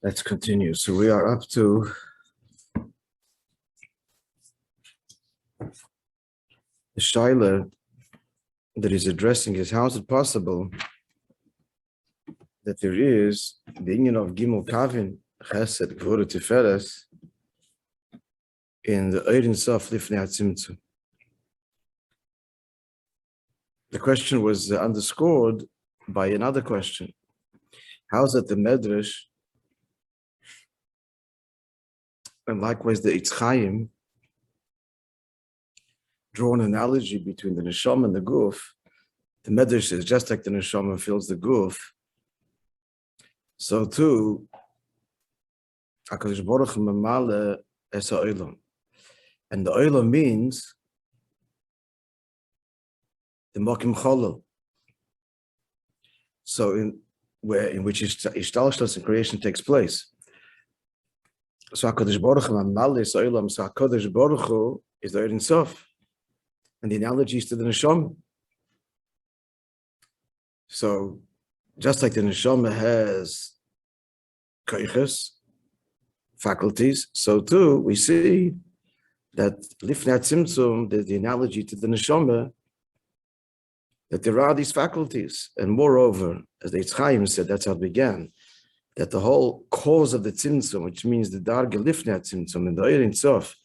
Let's continue. So we are up to the shaila that he's addressing is, how is it possible that there is the union of Gimel Kavin, Chesed, Gvura, Tiferes in the Ein Sof Lifnei HaTzimtzum? The question was underscored by another question. How is it the Medrash and likewise the Yitzchayim draw an analogy between the neshama and the guf? The Medrash says, just like the neshama fills the guf, so too HaKadosh Baruch Hu mamale es ha'olam. And the olam means the mokim cholol. So in which ishtalshus and creation takes place. So HaKadosh Baruch Hu mamale es ha'olam. So HaKadosh Baruch Hu is the Ein Sof. And the analogy is to the neshama. So just like the neshama has koiches, faculties, so too we see that lifnei tzimtzum, the analogy to the neshama, that there are these faculties. And moreover, as the Yitzchayim said, that's how it began, that the whole cause of the tzimtzum, which means the darge lifnei tzimtzum, and the Ein Sof,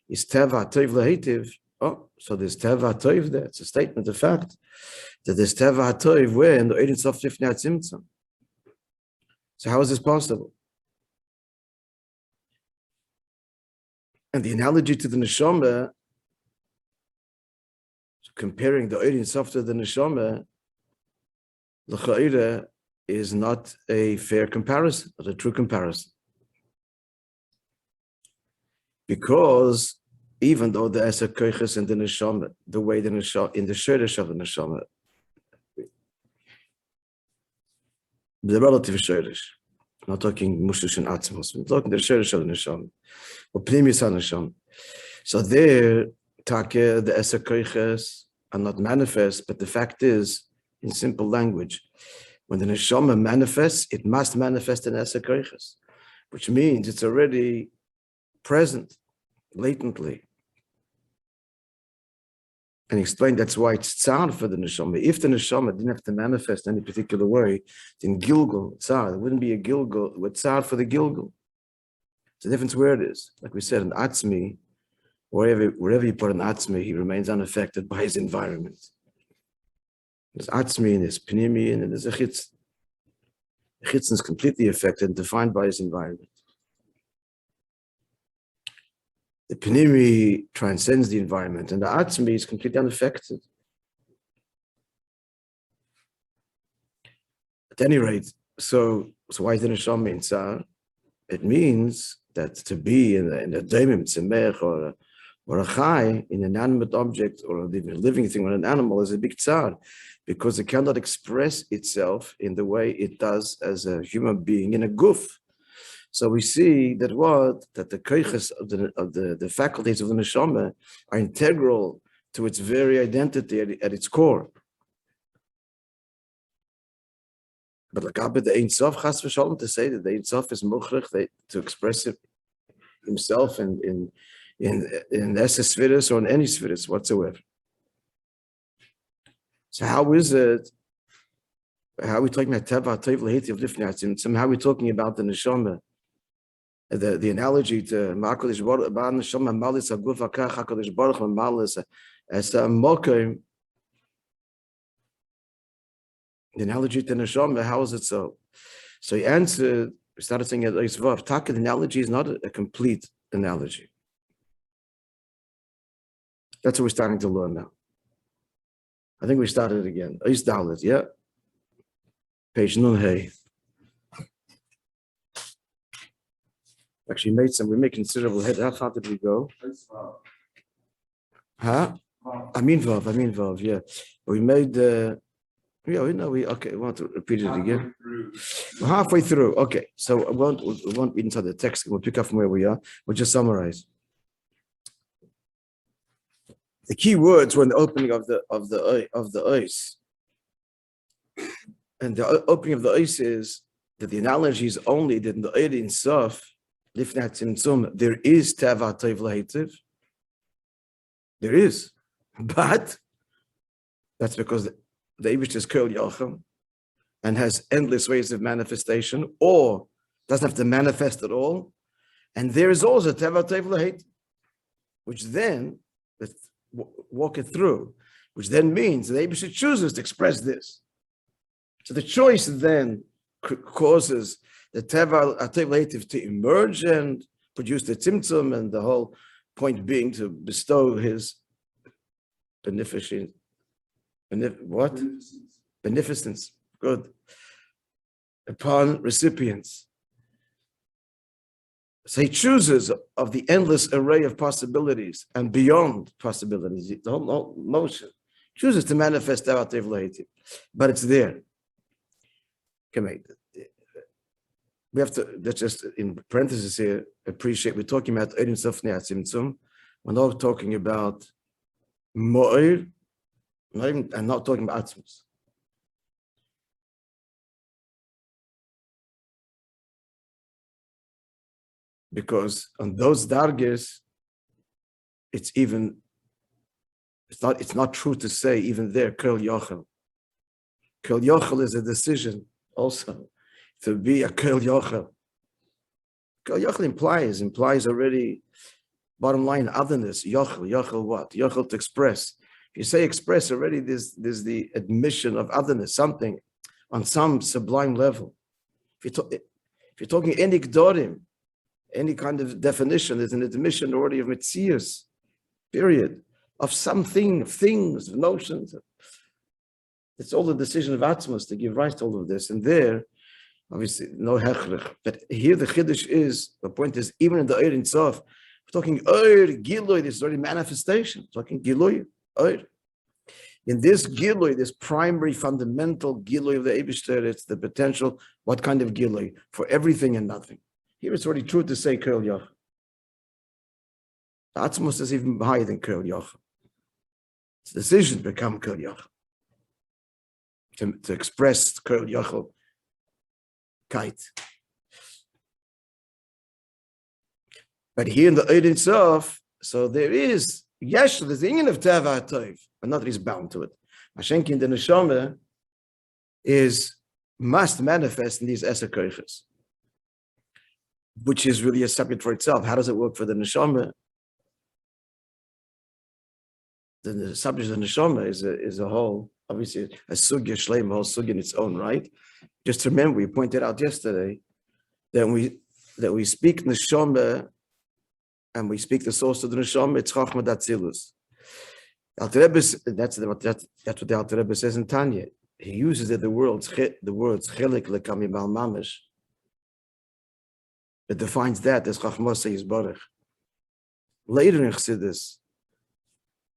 is teva tov lehitiv. Oh, so there's teva tov there. It's a statement of fact that there's teva tov where in the Ein Sof lifnei tzimtzum. So how is this possible? And the analogy to the neshama, comparing the Ein Sof to the neshama, l'cha'ira, is not a fair comparison, not a true comparison. Because even though the Eser Koiches and the neshama, the way the neshama, in the shirish of the neshama, the relative shirish, not talking mushush and atzmos, we're talking the shirish of the neshama, or pnimis ha-neshama. So there, take the Eser Koiches are not manifest, but the fact is, in simple language, when the neshama manifests, it must manifest in Eser Koiches, which means it's already present, latently. And he explained that's why it's tzar for the neshama. If the neshama didn't have to manifest any particular way, then Gilgul, tzar, it wouldn't be a Gilgul, but tzar for the Gilgul. It's a difference where it is. Like we said, in Atzmi, wherever you put an Atzmi, he remains unaffected by his environment. There's Atzmi and there's Pnimi and there's a Chitz. The Chitz is completely affected and defined by his environment. The Pnimi transcends the environment, and the Atzmi is completely unaffected. At any rate, so why is the neshama in tzar? It means that to be in a daimim, tzemech, or a chai, in an animate object, or a living thing, or an animal, is a big tzar, because it cannot express itself in the way it does as a human being in a guf. So we see that the koiches of the faculties of the neshama are integral to its very identity at its core. But like the Ein Sof, chas v'shalom, to say that the Ein Sof is mukhrich, to express it himself in Eses Sfiris or in any Sfiris whatsoever. So how is it? How are we talking about teva tov lehiti of lifnei tzimtzum? How are we talking about the neshama? The analogy to HaKadosh Baruch Hu neshama malis haguf hakach HaKadosh Baruch Hu malis as a mokim. The analogy to neshama, how is it so? So he answered. We started saying at Eisvav, Taka, the analogy is not a complete analogy. That's what we're starting to learn now. I think we started it again. Eis Dalet, yeah. Page Nun Hey. Actually, we made considerable head. How far did we go? Huh? I mean Vav, yeah. We made okay, we want to repeat it again. We're halfway through. Okay, so we won't read inside the text. We'll pick up from where we are. We'll just summarize. The key words were in the opening of the ice. And the opening of the ice is that the analogy is only that in the Ein Sof, Lifnei Tzimtzum, there is Teva Tov L'Heitiv. There is. But that's because the Eibush is Kol Yochel and has endless ways of manifestation, or doesn't have to manifest at all. And there is also Teva Tov L'Heitiv, which then, let's walk it through, which then means the Eibush chooses to express this. So the choice then causes the Teva Tov L'Heitiv to emerge and produce the Tzimtzum, and the whole point being to bestow his beneficence. Beneficence. Good. Upon recipients. So he chooses of the endless array of possibilities and beyond possibilities, the whole motion, chooses to manifest Teva Tov L'Heitiv, but it's there. Okay, we have to, that's just in parentheses here, appreciate, we're talking about Ein Sof Lifnei Tzimtzum. We're not talking about Mo'ir, I'm not talking about Atzmus. Because on those dargis, it's not true to say even there, Kol Yochel. Kol Yochel is a decision also to be a Kol Yochel. Kol Yochel implies already, bottom line, otherness. Yochel what? Yochel to express. If you say express already, there's the admission of otherness, something on some sublime level. If you're talking any Gdorim, any kind of definition, there's an admission already of Metzius, period, of something, of things, of notions. It's all the decision of Atzmos to give rise to all of this. And there, obviously, no hechrich. But here the chiddush is, the point is, even in the Ein Sof, we're talking Giloy, this is already manifestation. We're talking Giloy, In this Giloy, this primary fundamental Giloy of the Eibishter, it's the potential, what kind of Giloy? For everything and nothing. Here it's already true to say Kol Yochel. Atzmos is even higher than Kol Yochel. It's a decision to become Kol Yochel. To express Kol Yochel kite. But here in the Ein Sof, so there is, yes, there's the union of Teva Tov, but not that he's bound to it. Mashenki in the Neshama must manifest in these Eser Koiches, which is really a subject for itself. How does it work for the Neshama? The subject of the Neshama is a whole, obviously, a sugya shleim, a whole sugya in its own right. Just remember, we pointed out yesterday that we speak Neshama and we speak the source of the Neshama, it's Chachma Datzilus. That's what the Alter Rebbe says in Tanya. He uses the words chelik lekami bal mamish. It defines that as Chachmosei Yisborech. Later in Chassidus,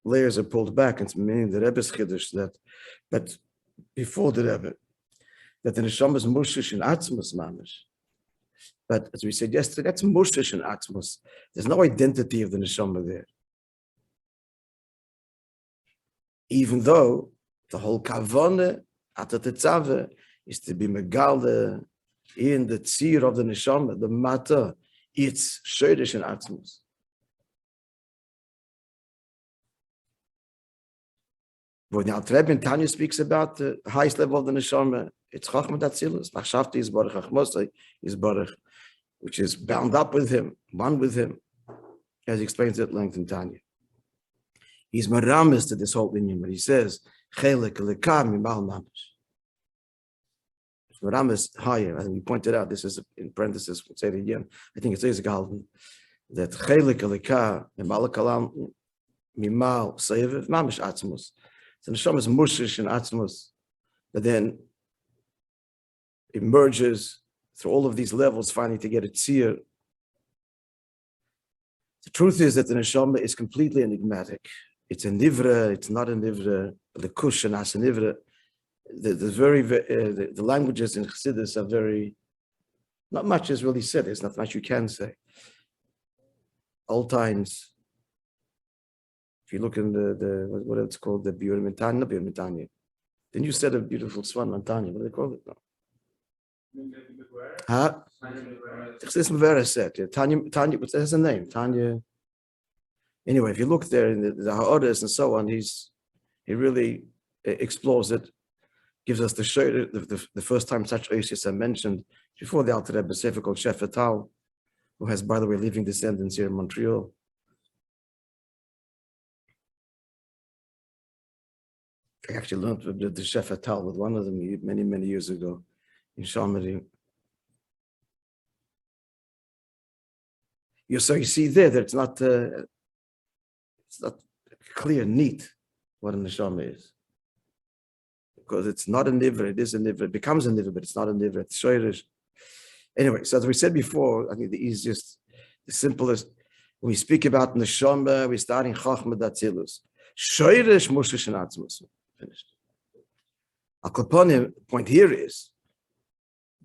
layers are pulled back, and it's meaning the Rebbe's Chiddush but before the Rebbe, that the Neshama is Mushish in Atzmos Mamish. But as we said yesterday, that's Mushish in Atzmos. There's no identity of the Neshama there. Even though the whole Kavone, Atatetzave, is to be Megale in the tzir of the Neshama, the Mata, it's Shoydish in Atzmos. When the Alter Rebbe in Tanya speaks about the highest level of the Neshama, it's Chachma Datzilus, Machshavti Yisborech, Chachmosei Yisborech, which is bound up with him, one with him, as he explains at length in Tanya. He's maramis to this whole inyan, but he says, Chelek lekam mimal mamish. Maramis higher, and we pointed out, this is in parentheses, we'll say it again, I think it says Galvin, that Chelek lekam mimal kalam mimal seiv mamish atzmos. So the Neshama is mushish and atzmos, but then emerges through all of these levels, finally to get a tzir. The truth is that the Neshama is completely enigmatic. It's a nivra, it's not a nivra, the kush and as a nivra. The languages in Chassidus are very, not much is really said, there's not much you can say. Old times, if you look in what it's called, the Biur Mitanya, the new set of beautiful Swan Mantanya, what do they call it now? Huh? This Mavera said, Tanya, what's her name? Tanya. Anyway, if you look there in the Ha'odas and so on, he really explores it, gives us the first time such oasis are mentioned before the Alter Rebbe Sefer called Shefer Tal, who has, by the way, living descendants here in Montreal. I actually learned the Shefer Tal with one of them many, many years ago in Shamari. So you see there that it's not clear, neat what a neshama is, because it's not a nivra. It is a nivra. It becomes a nivra, but it's not a nivra. It's shoyrish. Anyway, so as we said before, I think the easiest, the simplest, when we speak about neshama, we start in chachma datzilus. Shoyrish mushish and atzmus. Finished. Aklaponim point here is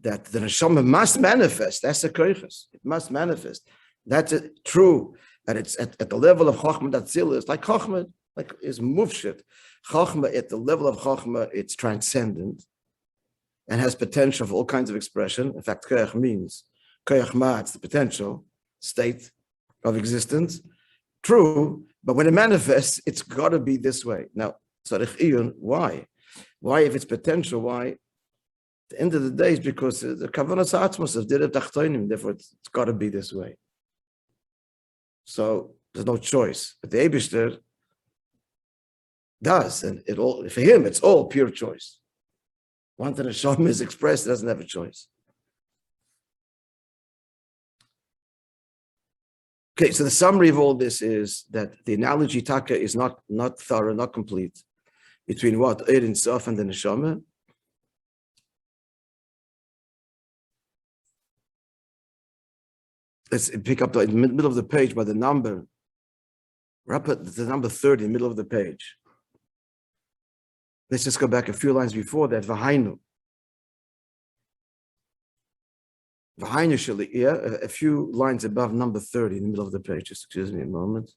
that the neshama must manifest. That's a koiches. It must manifest. That's true. That it's at the level of chachma datzilus, like chachma, like is mufshit. Chachma at the level of chachma, it's transcendent and has potential for all kinds of expression. In fact, koyach means koyach ma, it's the potential state of existence. True, but when it manifests, it's got to be this way. Now, tzarich iyun, why? Why, if it's potential, why? At the end of the day, is because the kavanas atzmos of dirat tachtonim, therefore it's got to be this way. So there's no choice. But the Eibishter does, and it all, for him, it's all pure choice. Once the neshama is expressed, it doesn't have a choice. Okay, so the summary of all this is that the analogy taka is not thorough, not complete, between what? Ein Sof and the neshama. Let's pick up in the middle of the page by the number. We're up at the number 30, middle of the page. Let's just go back a few lines before that. V'hainu. V'hainu shali, yeah, a few lines above number 30 in the middle of the page. Just excuse me a moment.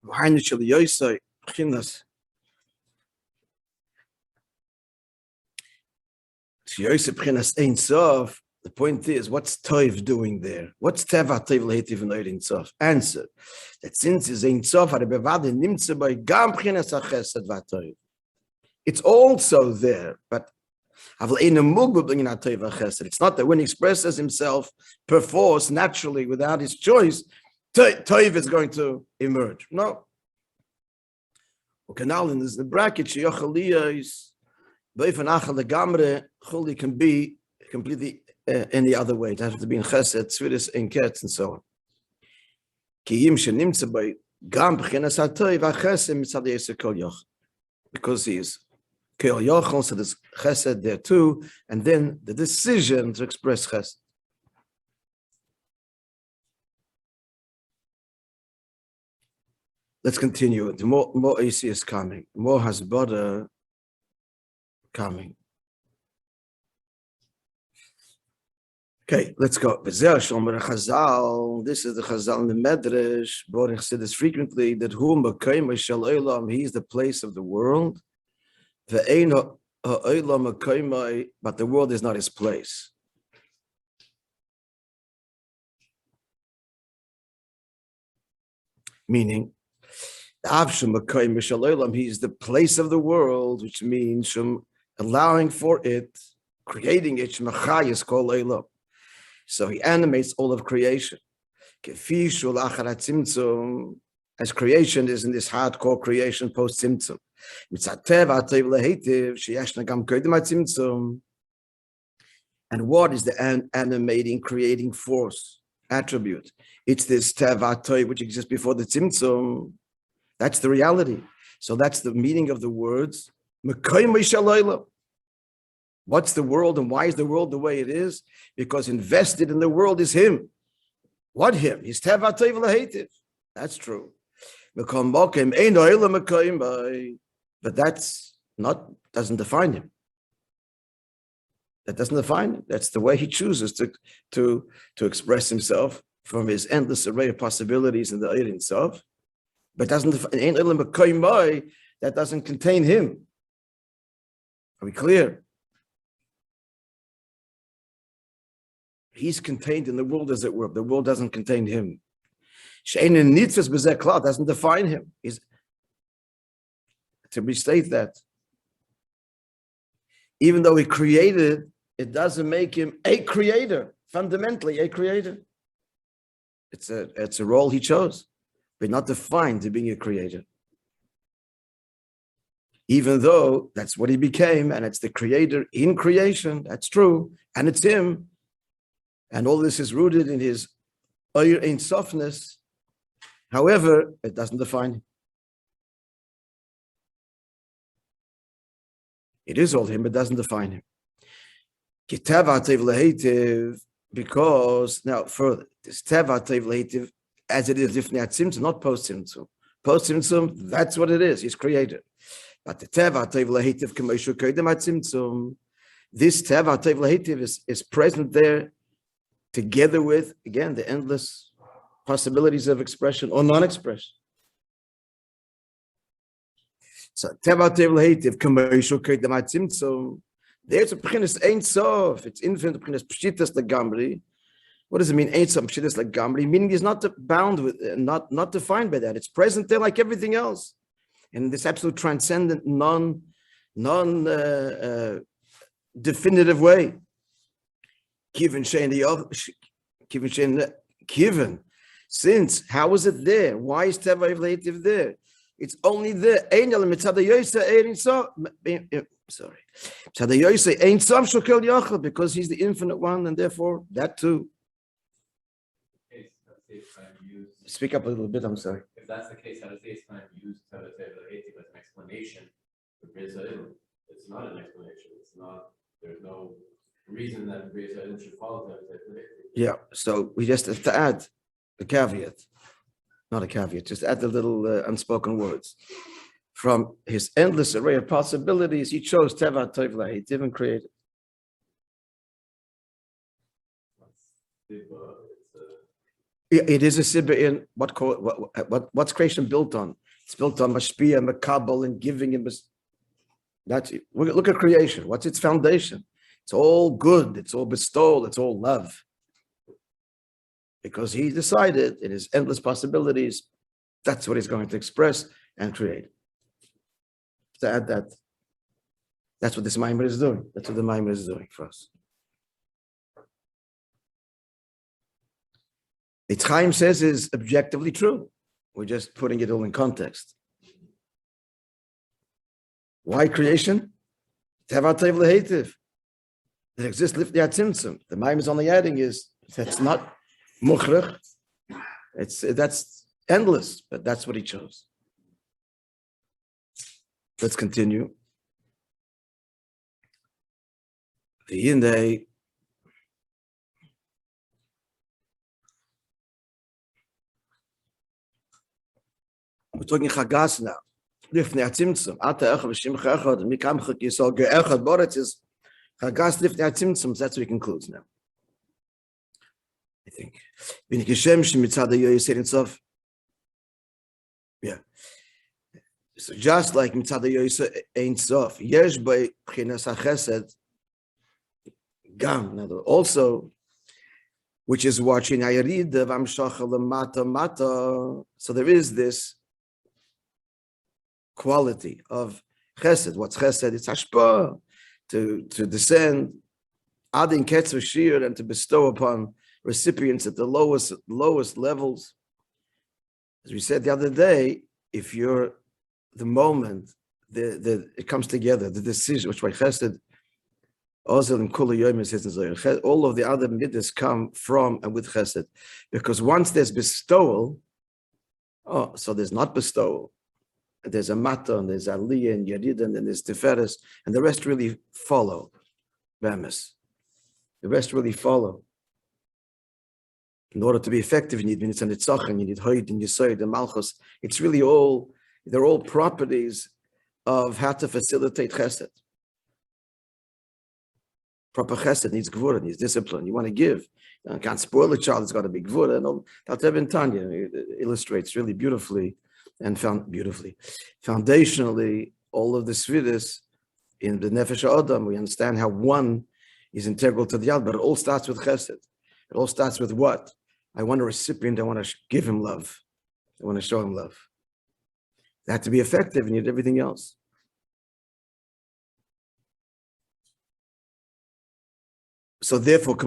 V'hainu shali yoisai chinas. The point is, what's Toiv doing there? What's Teva Toiv Lehitiv and Ein Sof? Answer: that since is Ein Sof, it's also there, but it's not that when he expresses himself perforce naturally without his choice, Toiv is going to emerge. No. Okay, now in the bracket, is. Chuli can be completely any other way. It has to be in chesed, tzviris, in ketz, and so on. Because he is kol yochel, so there's chesed there too, and then the decision to express chesed. Let's continue. The more AC is coming, more hasbara coming. Okay, let's go. This is the Chazal in the Medrash. Borich said this frequently, that he is the place of the world, but the world is not his place. Meaning, he is the place of the world, which means allowing for it, creating it. So he animates all of creation. As creation is in this hardcore creation post-Tzimtzum. And what is the animating, creating force, attribute? It's this Teva which exists before the Tzimtzum. That's the reality. So that's the meaning of the words. What's the world and why is the world the way it is? Because invested in the world is him. What him? He's Teva Tov L'Heitiv. That's true. But that's not, doesn't define him. That doesn't define him. That's the way he chooses to express himself from his endless array of possibilities in the Ein Sof, but that doesn't contain him. Are we clear? He's contained in the world, as it were. The world doesn't contain him. Doesn't define him. To restate that, even though he created, it doesn't make him a creator, fundamentally a creator. It's a role he chose, but not defined to being a creator. Even though that's what he became, and it's the creator in creation, that's true, and it's him, and all this is rooted in his Ein Sofness. However, it doesn't define him. It is all him, but doesn't define him. Because now further, this teva tev lehitiv, as it is lifnei atzimtzum, not post tzimtzum. Post tzimtzum, that's what it is. He's created. But the teva tev lehitiv k'moshe koydem atzimtzum, this teva tev lehitiv is present there, together with, again, the endless possibilities of expression or non-expression. So teva tev lehitiv k'moshe koydem atzimtzum. There's a p'chinas Ein Sof. It's infinite p'chinas pshitas legamri. What does it mean? Ein Sof pshitas legamri. Meaning is not bound with, not defined by that. It's present there like everything else, in this absolute transcendent, definitive way. Given, since how is it there? Why is teva lehitiv there? It's only there. Because he's the infinite one, and therefore that too. Speak up a little bit, I'm sorry. If that's the case, how does the Islam use as an explanation for Vitzah? It's not an explanation. It's not, there's no reason that Vitzah should follow that. Yeah, so we just have to add a caveat. Not a caveat, just add the little unspoken words. From his endless array of possibilities, he chose teva tov lehitiv and created. It is a sibba in what's creation built on? It's built on mashpia, makabel, and giving. And that's it. Look at creation. What's its foundation? It's all good. It's all bestowal. It's all love. Because he decided in his endless possibilities, that's what he's going to express and create. To add that, that's what this Maamar is doing. That's what the Maamar is doing for us. It's Chaim says is objectively true. We're just putting it all in context. Why creation? Teva tev lehitiv. It exists lifnei atzimtzum. The Maamar is only adding is that's not mukhrach. That's endless, but that's what he chose. Let's continue. The Yinde. We're talking chagas now. Lifnei atzimtzum. Ata echad v'shimcha echad. Mikamcha kisol ge'echad boretz is chagas lifnei atzimtzum. That's what he concludes now. I think. Yeah. So just like mitzad yoysa ein sof, yesh by pchinas hachesed gam. Also, which is watching ayarid v'amshacha lemata mata. So there is this quality of chesed. What's chesed? It's hashpa, to descend adin ketz v'shir, and to bestow upon recipients at the lowest levels. As we said the other day, if you're the moment it comes together, the decision, which by chesed, Ozel and Kula Yomi says in Zohar, all of the other midas come from and with chesed, because once there's bestowal, so there's not bestowal, there's a mata, and there's aliyah and yarid, and then there's tiferes, and the rest really follow. Bemis, the rest really follow. In order to be effective, you need mitzvah and h'tשכ, you need hoid and yesod and malchus. It's really they're all properties of how to facilitate chesed. Proper chesed needs gvura, needs discipline. You want to give, I can't spoil the child, it's got to be gvura. And all that Ibn Tanya illustrates really beautifully and foundationally all of the svidus in the Nefesh Adam. We understand how one is integral to the other, but it all starts with chesed. It all starts with what? I want a recipient, I want to give him love. I want to show him love. That to be effective, you need everything else. So therefore,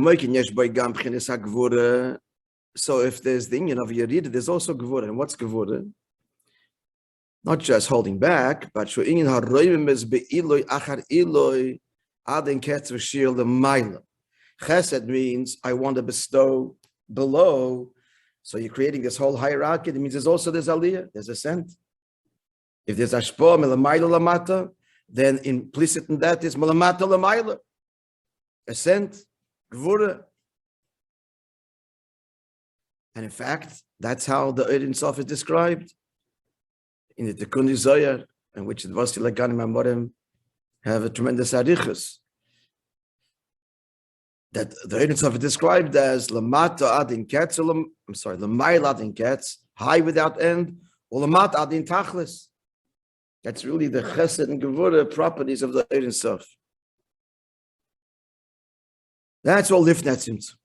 so if there's the union of Yerida, there's also Gevura. And what's Gevura? Not just holding back, but Chesed means I want to bestow below. So you're creating this whole hierarchy. That means there's aliyah, there's ascent. If there's ashpa melamayla lamata, then implicit in that is melamata lamayla. Ascent, gvura. And in fact, that's how the Ein Sof is described in the Tikkun Zohar, in which the Vasi Laganim Amorim have a tremendous arichus. That the Ein Sof is described as lamata adin ketz, lamayla adin ketz, high without end, or lamata adin tachlis. That's really the chesed and gevura properties of the Ein Sof. That's all lifnat tzimtzum.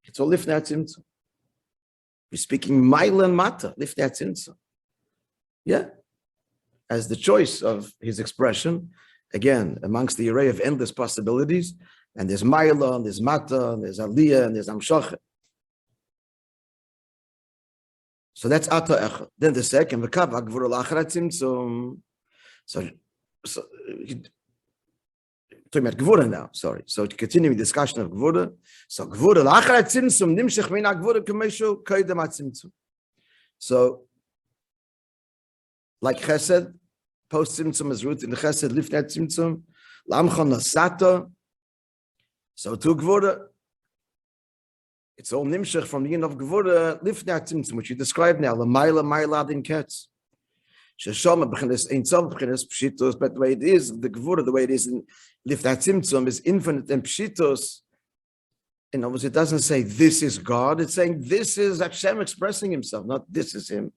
It's all lifnat tzimtzum. We're speaking maila and mata, lifnat tzimtzum. Yeah, as the choice of his expression, again, amongst the array of endless possibilities, and there's maila, and there's mata, and there's aliyah, and there's amshach. So that's ata echad. Then the second, v'kav ha'gvura l'achar tzimtzum. So talking about gvura now, sorry. So continuing the discussion of gvura. So gvura l'achar tzimtzum nimshech min ha'gvura k'meishu koydem ha'tzimtzum. So like chesed, post tzimtzum is rooted in chesed, lifnat tzimtzum, lamcha nasata. So to gvura, it's all nimshech from the end of gvura, lifnat tzimtzum, which you describe now, lamayla mayla adin ketz. Sheshama b'chinas ein tzav b'chinas pshitos, but the way it is, the gvura, the way it is in lifnat tzimtzum is infinite and pshitos. In other words, it doesn't say this is God, it's saying this is Hashem expressing himself, not this is him.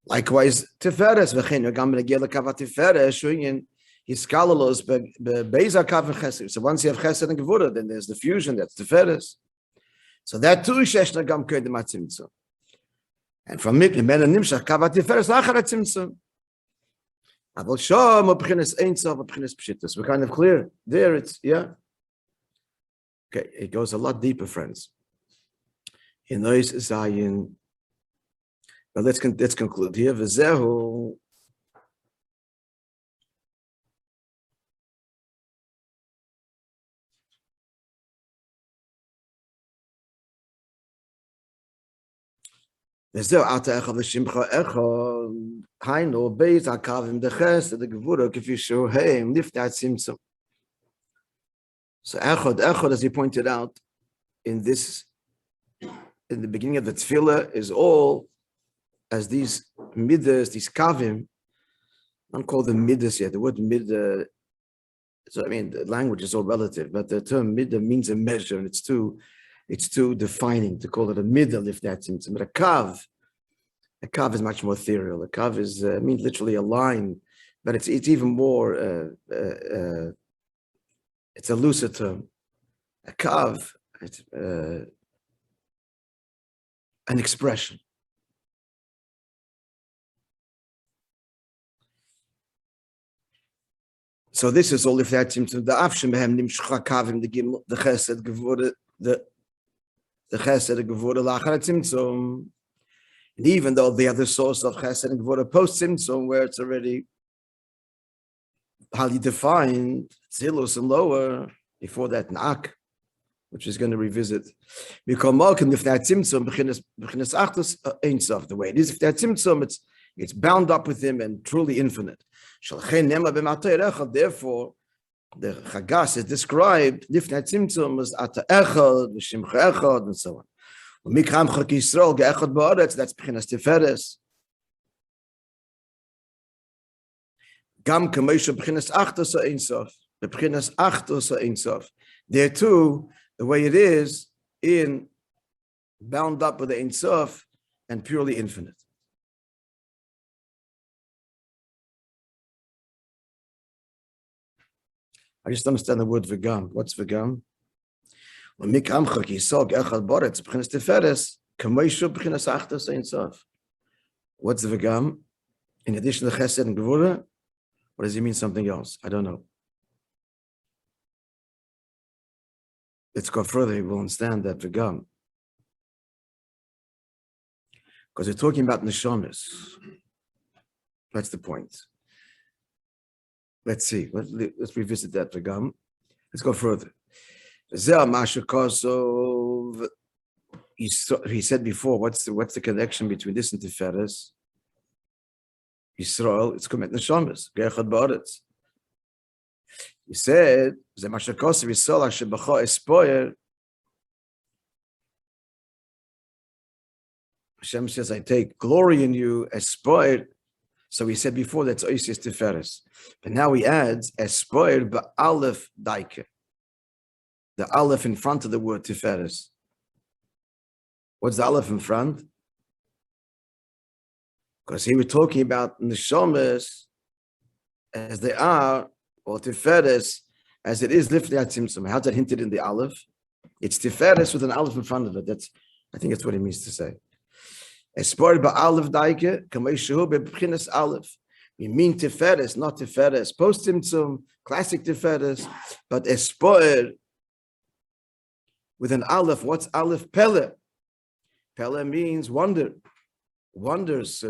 Likewise, Tiferes, v'chein v'gam b'negiel l'kav Tiferes, showing his skalalos be'beisa kav and chesed. So once you have chesed and gevura, then there's the fusion. That's Tiferes. So that too is sheshna gam koydem ha'tzimtzum. And from it, men nimshach kav Tiferes lachar ha'tzimtzum. Avol shom b'chinas ein sof b'chinas pshitos. We're kind of clear there. It's yeah. Okay, it goes a lot deeper, friends. In those zayin. But let's conclude here. V'zehu ata echad v'shimcha echad hainu beis hakavim dechesed the gevura k'fi shuheim lifnat tzimtzum. So echad, as he pointed out in the beginning of the tefillah, is all as these midas, these kavim. I don't call them midas yet. The word midah, so I mean, the language is all relative, but the term midah means a measure, and it's too defining to call it a midah lifnat tzimtzum. But a kav is much more ethereal. A kav is means literally a line, but it's even more. It's a looser term. A kav, it's an expression. So this is all if that seems to the afshem behem nimshcha kavim the chesed gevura the chesed gevura lachar tzimtzum. And even though they are the source of chesed and gevura post tzimtzum, where it's already highly defined, zilus and lower, before that nak, which is going to revisit. We call malkin if that tzimtzum b'chinas achtus ein sof. The way it is if that tzimtzum, it's bound up with him and truly infinite. Therefore, the Chagas is described lifnat tzimtzum as ata echad, v'shimcha echad, and so on. Mikram chak Yisrael ge'echad ba'aretz. That's b'chinas Tiferes. Gam k'meisha b'chinas achtos ha'ein sof. B'chinas achtos ha'ein sof. There too, the way it is in bound up with the Ein Sof and purely infinite. I just understand the word v'gam. What's v'gam? When mikamcha kisog echad boretz b'chinas teferes kamoishu b'chinas achtos Ein Sof. What's the v'gam? In addition to chesed and gevura, what does he mean? Something else? I don't know. Let's go further. You will understand that v'gam, because we're talking about neshamas. That's the point. Let's see. Let's revisit that v'gam. Let's go further. He said before, what's the connection between this and Tiferes? Yisrael, it's commit neshamas. Ge'echad ba'aretz. He said, "Ze mashakos v'Yisrael asher b'cha espoyer." Hashem says, "I take glory in you, espoyer." So he said before that's oisis Tiferes, but now he adds espoyer ba'alef daike. The aleph in front of the word Tiferes. What's the aleph in front? Because he was talking about neshamas as they are, or Tiferes as it is lifnei hatzimtzum. How's that hinted in the aleph? It's Tiferes with an aleph in front of it. I think that's what he means to say. Espor ba'aleph daike kameishu bebchinas aleph. We mean Tiferes, not Tiferes post tzimtzum, classic Tiferes, but espor with an aleph. What's aleph? Pele. Pele means wonder, wonders.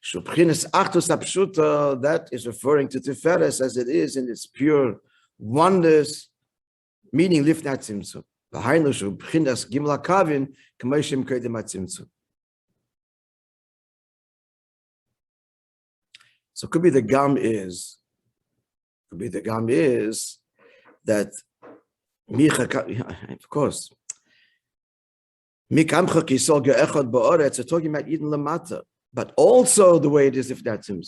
Shubchinas achtos apshuta, that is referring to Tiferes as it is in its pure wonders, meaning lifnei hatzimtzum. V'hainu shubchinas gimel hakavim k'moishem kedem hatzimtzum. So could be the gam is that of course. Mikamcha kisol ge'echad ba'aretz, are talking about Eden lamata, but also the way it is if that's him.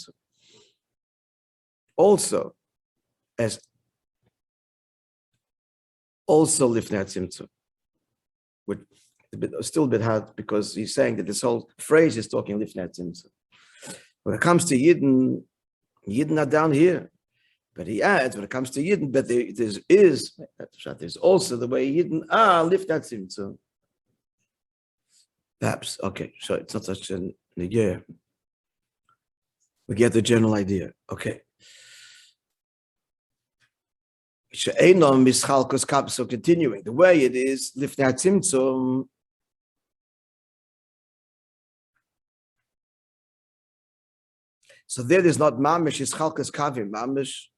Also lifnei hatzimtzum. Still a bit hard because he's saying that this whole phrase is talking lifnei hatzimtzum. When it comes to Yidden are down here. But he adds, when it comes to Yidden, but there's also the way Yidden are lifnei hatzimtzum. Perhaps, okay, so it's not such a negir. We get the general idea. Okay. So continuing, the way it is, lifnei hatzimtzum, so there's not mamish, it's chalkas kavim, mamish,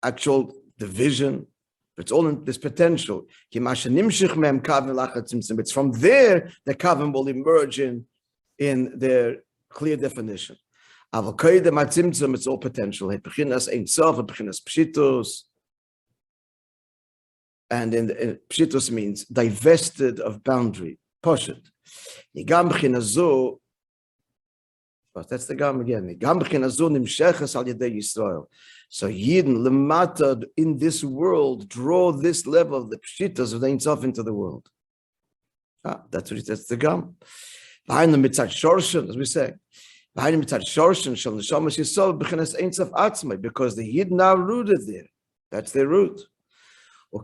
actual division, but it's all in this potential. It's from there the kavim will emerge in their clear definition. It's all potential. And in pshitos means divested of boundary. Poshet. But that's the gam again. So Yidden lemata in this world draw this level of the pshitas of the Ein Sof into the world. That's the gam. Behind the mitzad shorshen, as we say, behind the mitzad shorshen shall neshamas yisol b'chinas Ein Sof atzmai, because the Yidden are rooted there. That's their root. So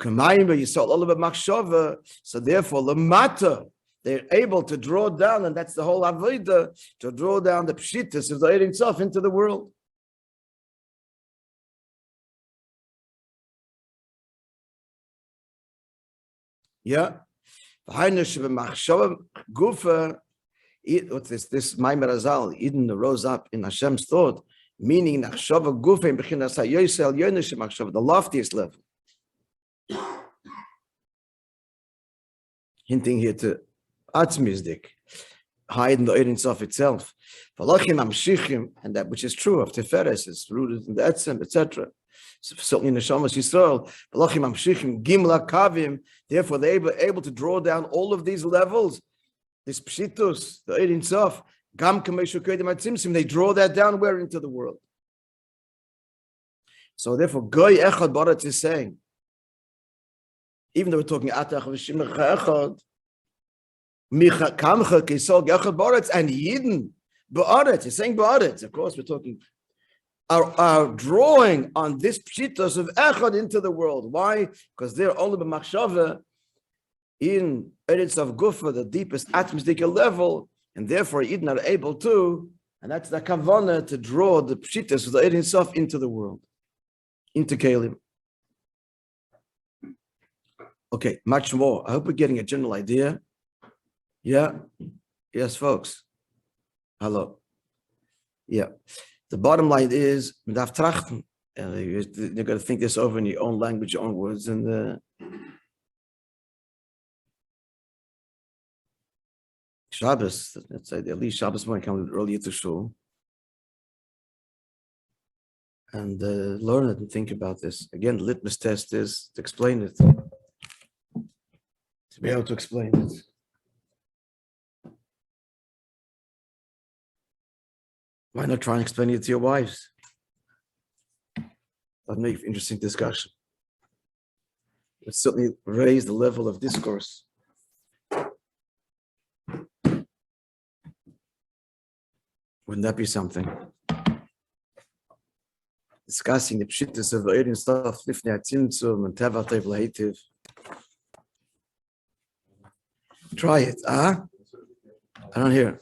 therefore, lemata, they're able to draw down, and that's the whole avodah, to draw down the pshitas of the Ein Sof into the world. Yeah. What's this Maimer Azal, Eden rose up in Hashem's thought, meaning the loftiest level. Hinting here to Atzmizdik, hide in the Ein Sof itself. And that which is true of Tiferes is rooted in the Etzem, etc. So certainly in the Neshamas Yisrael, therefore they're able to draw down all of these levels, this Pshitus, the Ein Sof, they draw that down where into the world. So therefore, Goy Echad Baratz is saying, even though we're talking Atach v'Shimach Echad, Micha Kamcha Kisol Gechad Ba'aretz, and Yidden Ba'aretz. He's saying Ba'aretz. Of course, we're talking are drawing on this pshitos of Echad into the world. Why? Because they're only b'machshava in Eretz of Gufa, the deepest atmospheric level, and therefore Yidden are able to, and that's the kavanah, to draw the pshitos of the Eretz Sof into the world, into Kalim. Okay, much more. I hope we're getting a general idea. Yeah? Yes, folks. Hello. Yeah. The bottom line is, you're going to think this over in your own language, your own words, and Shabbos, let's say at least Shabbos morning, come earlier to shul, and learn it and think about this. Again, the litmus test is to explain it, to be able to explain it. Why not try and explain it to your wives? That'd make interesting discussion. It certainly raise the level of discourse. Wouldn't that be something? Discussing the pshittus of the Erin stuff, Lifnei HaTzimtzum and Teva Tev Lahitiv. Try it, huh? I don't hear.